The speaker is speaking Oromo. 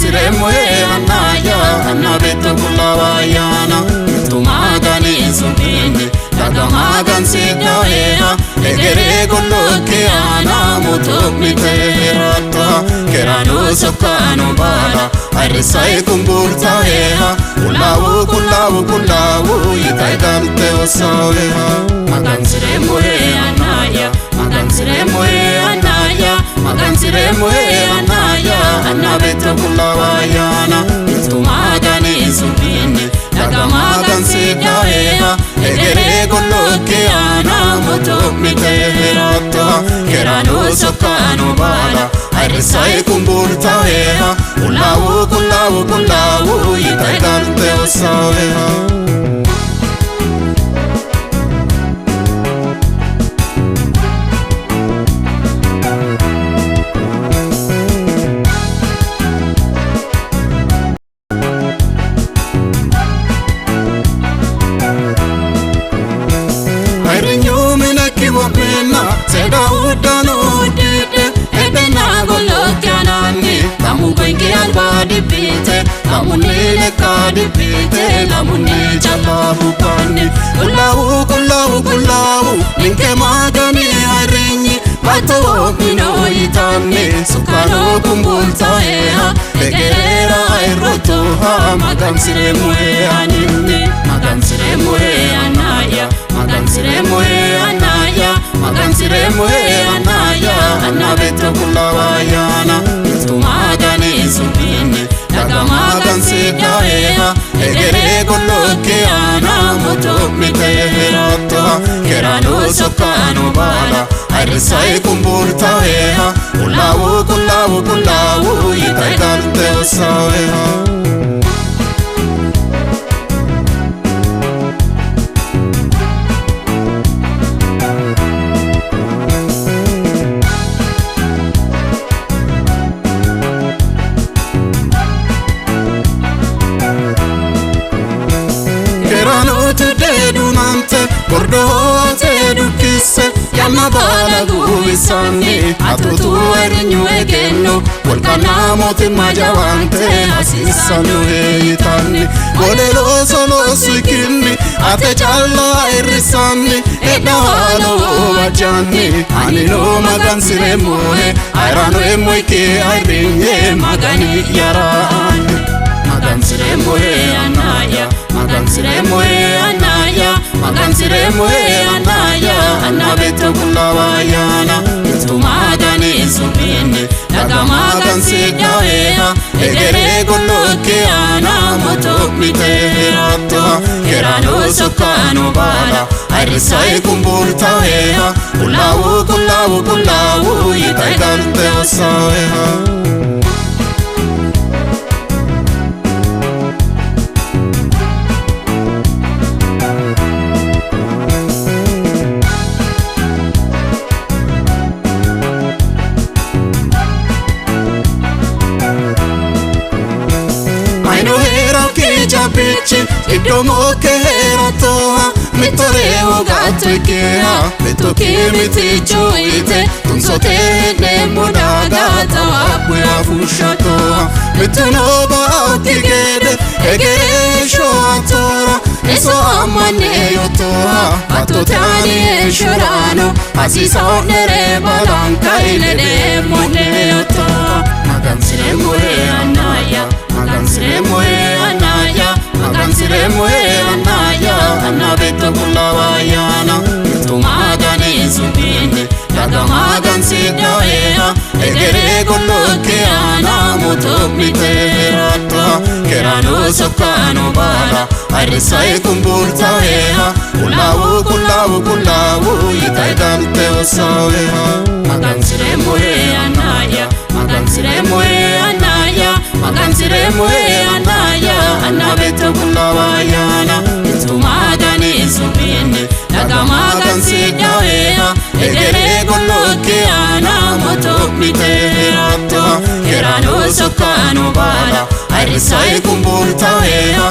siremo anaya anabeto kulawayana tumagani subini tagamagan sidaeha egere goloke ana mutomiterata kerano sokano bala arisai kumburta eha kulawu itaidante osaweha magan siremo anaya magan siremo anaya anabeto kulawayana tumagani subini tagamagan sidaeha egere goloke ana mutomiterata kerano sokano bala arisai kumburta eha kulawu itaidante osaweha Seda udano dite edena golokianani kamu bengi albadi pite kamu nile kadi pite kamu ni jalabu pani kulawu ninke magani harinyi pato pino itami sukano kumbulta eha egera airoto ha magan siremo anini magan siremo anaya magan siremo anaya magan siremo anaya anabeto kulawayana tumagani subini tagamagan sidaeha egere goloke ana mutomiterata kerano sokano bala arisai kumburta eha kulawu itaidante osaweha Gordo te dukisse yamma bala guisani atutu erinyu egeno volkana moti majawante asisanu eitani golelo solo sikini ate challa irisani edalo wajani anino magan siremo airano emoike airinye magani yarani magan siremo anaya magan siremo anaya magan siremo anaya anabeto kulawayana tumagani subini tagamagan sidaeha egere goloke ana mutomiterata kerano sokano bala arisai kumburta eha kulawu itaidante osaweha Pichi idomo kehera toha mitoreo gatekea mitoki mitichuite tunsote ne modagata apuya fushatoha mitunoba okigede egesho atora eso amane yotoha atotani eshorano asisa nere balanka ilede mone yotoha magan siremo anaya magan siremo anaya magan siremo anaya anabeto kulawayana tumagani subini tagamagan sidaeha egere goloke ana mutomiterata kerano sokano bala arisai kumburta eha kulawu itaidante osaweha magan siremo anaya magan siremo anaya magan siremo anaya anabeto kulawayana tumagani subini tagamagan sidaeha egere goloke ana mutomiterata kerano sokano bala arisai kumburta eha